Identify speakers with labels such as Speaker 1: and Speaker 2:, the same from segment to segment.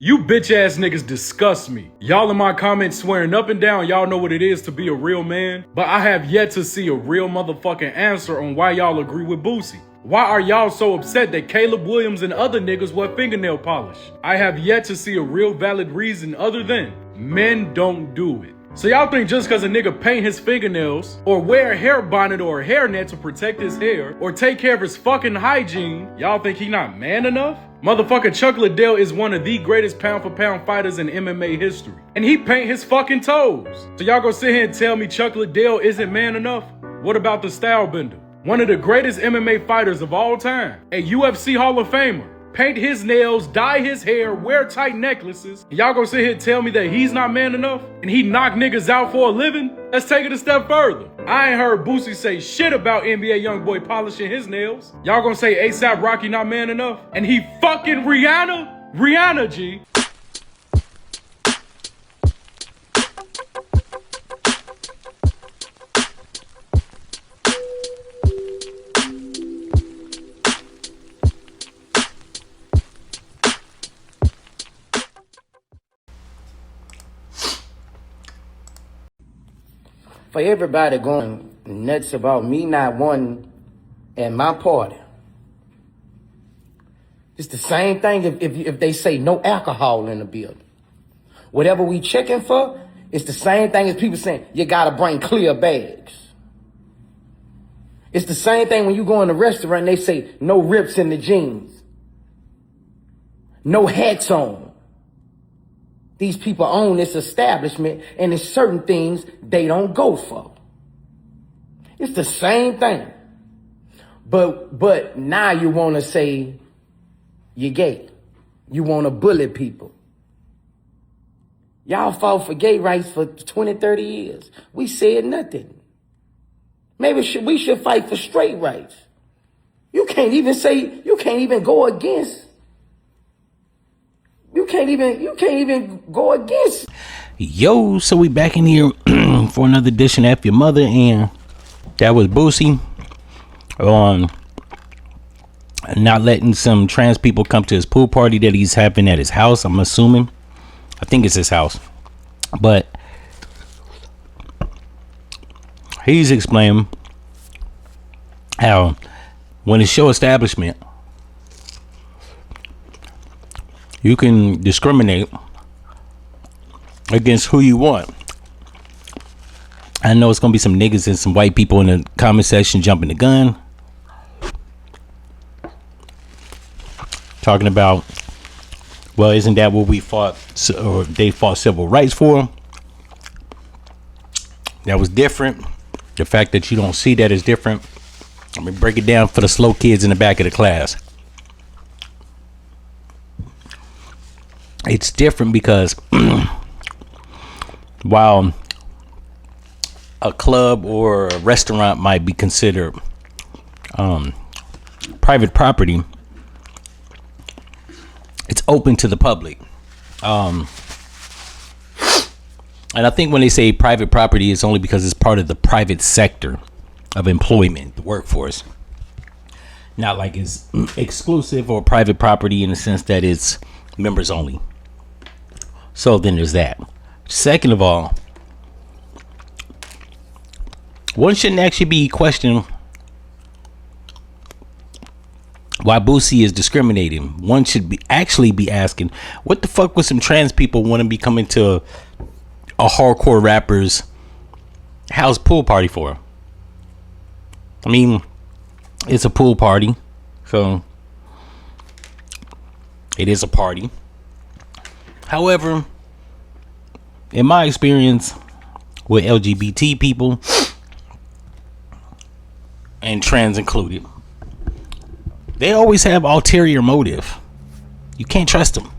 Speaker 1: You bitch ass niggas disgust me. Y'all in my comments swearing up and down y'all know what it is to be a real man, but I have yet to see a real motherfucking answer on why y'all agree with Boosie. Why are y'all so upset that Caleb Williams and other niggas wear fingernail polish? I have yet to see a real valid reason other than men don't do it. So y'all think just cause a nigga paint his fingernails, or wear a hair bonnet or a hairnet to protect his hair, or take care of his fucking hygiene, y'all think he not man enough? Motherfucking Chuck Liddell is one of the greatest pound for pound fighters in MMA history. And he paint his fucking toes. So y'all gonna sit here and tell me Chuck Liddell isn't man enough? What about the Style Bender? One of the greatest MMA fighters of all time. A UFC Hall of Famer. Paint his nails, dye his hair, wear tight necklaces. And y'all gonna sit here and tell me that he's not man enough? And he knock niggas out for a living? Let's take it a step further. I ain't heard Boosie say shit about NBA YoungBoy polishing his nails. Y'all gonna say ASAP Rocky not man enough? And he fucking Rihanna? Rihanna, G.
Speaker 2: For everybody going nuts about me not wanting at my party, it's the same thing if they say no alcohol in the building. Whatever we checking for, it's the same thing as people saying you gotta bring clear bags. It's the same thing when you go in a restaurant and they say no rips in the jeans, no hats on. These people own this establishment, and there's certain things they don't go for. It's the same thing. But now you want to say you're gay. You want to bully people. Y'all fought for gay rights for 20, 30 years. We said nothing. Maybe we should fight for straight rights. You can't even go against. You can't even go against.
Speaker 3: Yo, so we back in here for another edition of F-ya-Motha, and that was Boosie on not letting some trans people come to his pool party that he's having at his house. I'm assuming. I think it's his house. But he's explaining how when it's show establishment, you can discriminate against who you want. I know it's gonna be some niggas and some white people in the comment section jumping the gun, talking about, well, isn't that what we fought, or they fought civil rights for? That was different. The fact that you don't see that is different. Let me break it down for the slow kids in the back of the class. It's different because while a club or a restaurant might be considered private property, it's open to the public. And I think when they say private property, it's only because it's part of the private sector of employment, the workforce. Not like it's exclusive or private property in the sense that it's members only. So then there's that. Second of all, one shouldn't actually be questioning why Boosie is discriminating. One should be actually be asking, what the fuck would some trans people want to be coming to a hardcore rapper's house pool party for? I mean, it's a pool party, so it is a party. However, in my experience with LGBT people, and trans included, they always have ulterior motive. You can't trust them.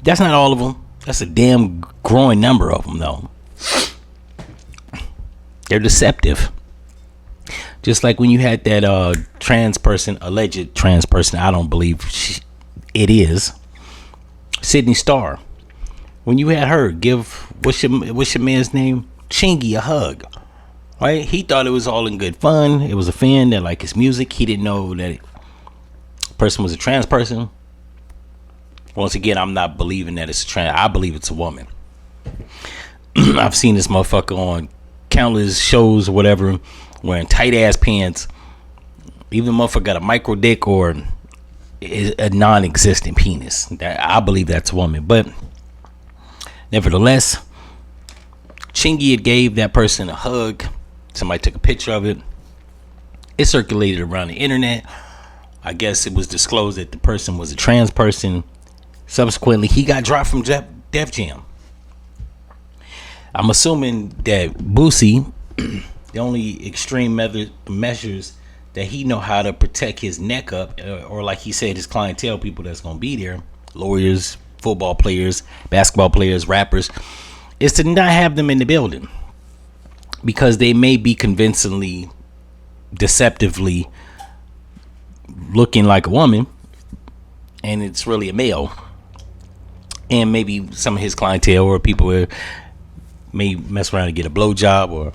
Speaker 3: That's not all of them. That's a damn growing number of them, though. They're deceptive. Just like when you had that alleged trans person, I don't believe it is, Sydney Starr. When you had her give what's your man's name, Chingy, a hug, right? He thought it was all in good fun. It was a fan that liked his music. He didn't know that the person was a trans person. Once again, I'm not believing that it's a trans. I believe it's a woman. I've seen this motherfucker on countless shows or whatever, wearing tight ass pants. Even the motherfucker got a micro dick or a non-existent penis. That I believe that's a woman. But nevertheless, Chingy had gave that person a hug. Somebody took a picture of it. It circulated around the internet. I guess it was disclosed that the person was a trans person. Subsequently, he got dropped from Def Jam. I'm assuming that Boosie, the only extreme measures that he know how to protect his neck up, or like he said, his clientele, people that's going to be there, lawyers, football players, basketball players, rappers, is to not have them in the building because they may be convincingly, deceptively looking like a woman and it's really a male. And maybe some of his clientele or people may mess around and get a blowjob or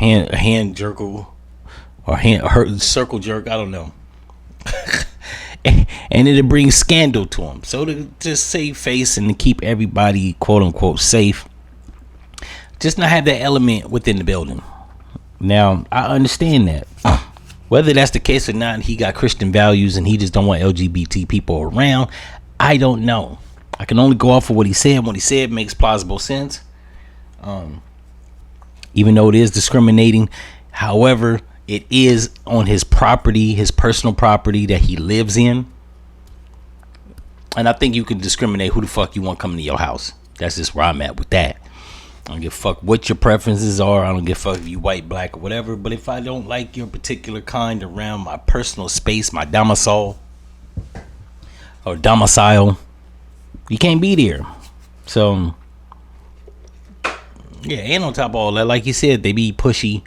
Speaker 3: a hand jerk or circle jerk. I don't know. And it'll bring scandal to him. So to save face and to keep everybody quote unquote safe, just not have that element within the building. Now I understand that. Whether that's the case or not, he got Christian values and he just don't want LGBT people around. I don't know. I can only go off of what he said. What he said makes plausible sense. Even though it is discriminating. However, it is on his property, his personal property that he lives in. And I think you can discriminate who the fuck you want coming to your house. That's just where I'm at with that. I don't give a fuck what your preferences are. I don't give a fuck if you white, black, or whatever. But if I don't like your particular kind around my personal space, my domicile, you can't be there. So, yeah, and on top of all that, like you said, they be pushy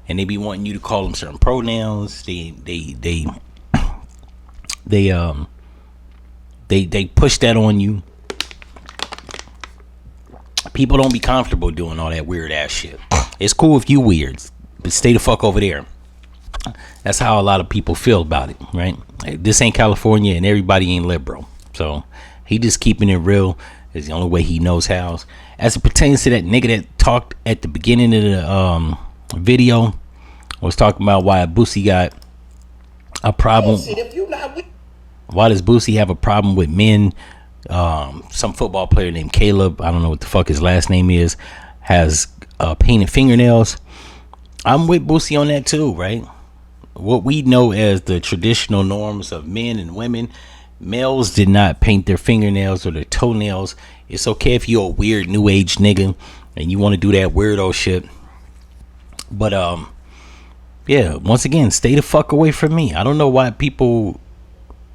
Speaker 3: and they be wanting you to call them certain pronouns. They push that on you. People don't be comfortable doing all that weird ass shit. It's cool if you weird, but stay the fuck over there. That's how a lot of people feel about it, right? This ain't California and everybody ain't liberal. So he just keeping it real is the only way he knows how. As it pertains to that nigga that talked at the beginning of the video, was talking about why Boosie got a problem. Why does Boosie have a problem with men? Some football player named Caleb, I don't know what the fuck his last name is, has painted fingernails. I'm with Boosie on that too, right? What we know as the traditional norms of men and women, males did not paint their fingernails or their toenails. It's okay if you're a weird new age nigga and you want to do that weirdo shit. But yeah, once again, stay the fuck away from me. I don't know why people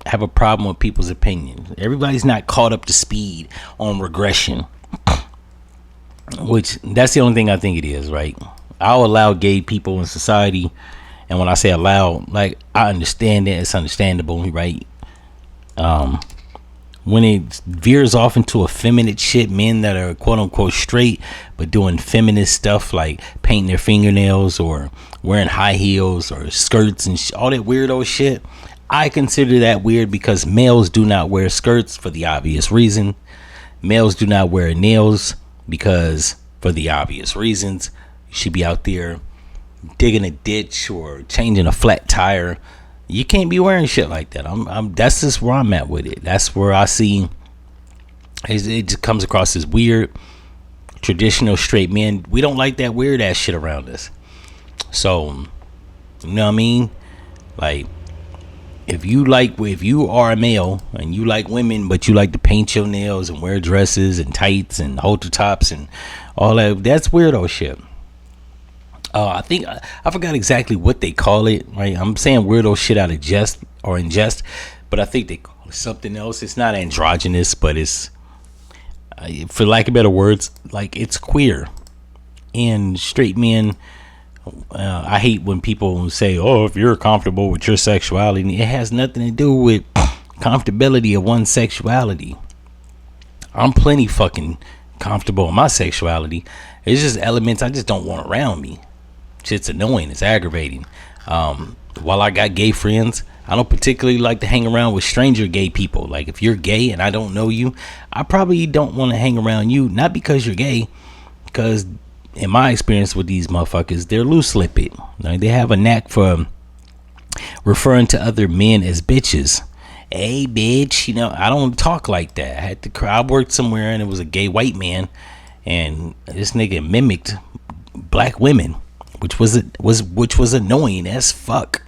Speaker 3: have a problem with people's opinions. Everybody's not caught up to speed on regression, which that's the only thing I think it is, right? I'll allow gay people in society, and when I say allow, like, I understand that it's understandable, right? When it veers off into effeminate shit, men that are quote unquote straight but doing feminist stuff like painting their fingernails or wearing high heels or skirts and all that weirdo shit, I consider that weird because males do not wear skirts for the obvious reason. Males do not wear nails because for the obvious reasons. You should be out there digging a ditch or changing a flat tire. You can't be wearing shit like that. That's just where I'm at with it. That's where I see it just comes across as weird. Traditional straight men, we don't like that weird ass shit around us. So, you know what I mean? Like, if you are a male and you like women, but you like to paint your nails and wear dresses and tights and halter tops and all that, that's weirdo shit. I think I forgot exactly what they call it, right? I'm saying weirdo shit out of jest or in jest, but I think they call it something else. It's not androgynous, but it's, for lack of better words, like it's queer. And straight men, I hate when people say, oh, if you're comfortable with your sexuality, it has nothing to do with comfortability of one's sexuality. I'm plenty fucking comfortable in my sexuality. It's just elements I just don't want around me. Shit's annoying. It's aggravating. While I got gay friends, I don't particularly like to hang around with stranger gay people. Like, if you're gay and I don't know you, I probably don't want to hang around you. Not because you're gay, because in my experience with these motherfuckers, they're loose-lipped. Like, they have a knack for referring to other men as bitches. Hey, bitch, I don't talk like that. I worked somewhere and it was a gay white man, and this nigga mimicked black women, which was annoying as fuck.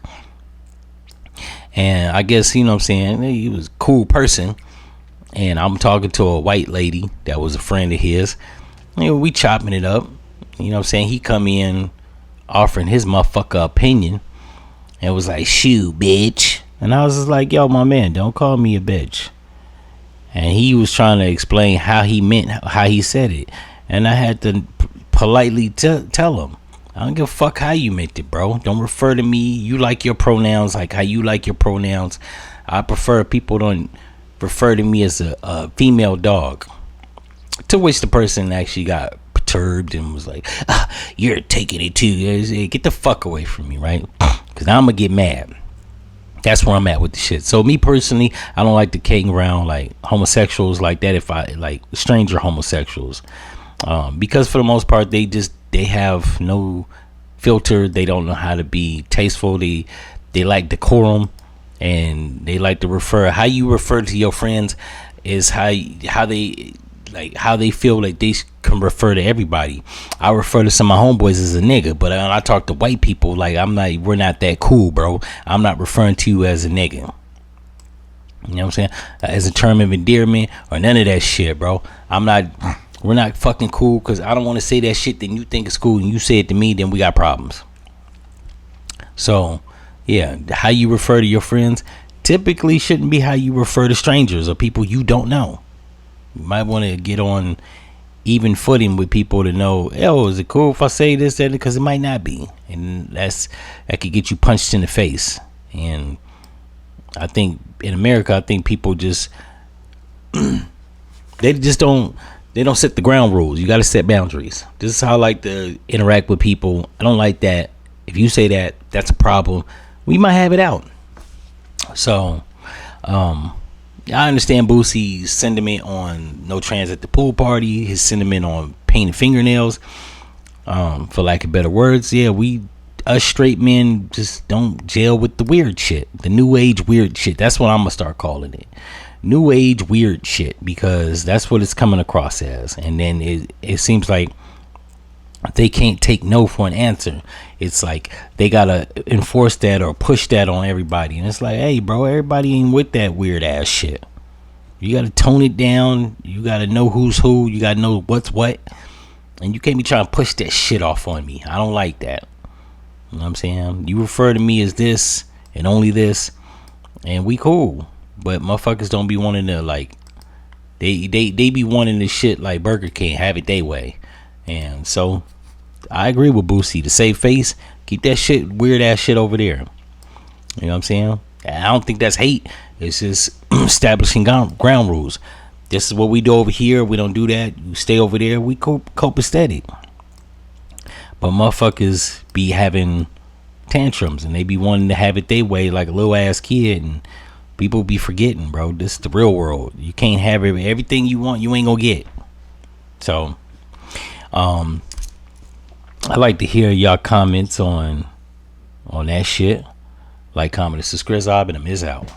Speaker 3: And I guess, what I'm saying, he was a cool person. And I'm talking to a white lady that was a friend of his. We chopping it up. What I'm saying? He come in offering his motherfucker opinion. And was like, shoo, bitch. And I was just like, yo, my man, don't call me a bitch. And he was trying to explain how he said it. And I had to politely tell him, I don't give a fuck how you meant it, bro. Don't refer to me. You like your pronouns like how you like your pronouns. I prefer people don't refer to me as a female dog. To which the person actually got perturbed and was like, you're taking it too. Get the fuck away from me, right? Because I'm going to get mad. That's where I'm at with the shit. So me personally, I don't like to hang around like homosexuals like that. If I like stranger homosexuals, because for the most part, they have no filter. They don't know how to be tasteful. They like decorum, and they like to how you refer to your friends is how they feel like they can refer to everybody. I refer to some of my homeboys as a nigga, but when I talk to white people, like we're not that cool, bro. I'm not referring to you as a nigga. You know what I'm saying? As a term of endearment or none of that shit, bro. We're not fucking cool, because I don't want to say that shit then you think it's cool and you say it to me, then we got problems. So, yeah, how you refer to your friends typically shouldn't be how you refer to strangers or people you don't know. You might want to get on even footing with people to know, is it cool if I say this, that, because it might not be. And that could get you punched in the face. And I think in America, people just they don't set the ground rules. You got to set boundaries. This is how I like to interact with people. I don't like that. If you say that, that's a problem. We might have it out. So, I understand Boosie's sentiment on no trans at the pool party, his sentiment on painting fingernails, for lack of better words. Yeah, us straight men just don't gel with the weird shit, the new age weird shit. That's what I'm gonna start calling it, new age weird shit, because that's what it's coming across as. And then it seems like they can't take no for an answer. It's like they gotta enforce that or push that on everybody, and it's like, hey bro, everybody ain't with that weird ass shit. You gotta tone it down. You gotta know who's who. You gotta know what's what, and you can't be trying to push that shit off on me. I don't like that. You know what I'm saying? You refer to me as this and only this, and we cool. But motherfuckers don't be wanting to, like, they be wanting this shit like Burger King, have it they way. And so I agree with Boosie. To save face, keep that shit, weird ass shit over there. You know what I'm saying? I don't think that's hate. It's just establishing ground rules. This is what we do over here. We don't do that. You stay over there. We copacetic. But motherfuckers be having tantrums, and they be wanting to have it their way like a little ass kid, and people be forgetting, bro. This is the real world. You can't have everything you want. You ain't gonna get. So, I like to hear y'all comments on that shit. Like, comment, and subscribe, and I'm out.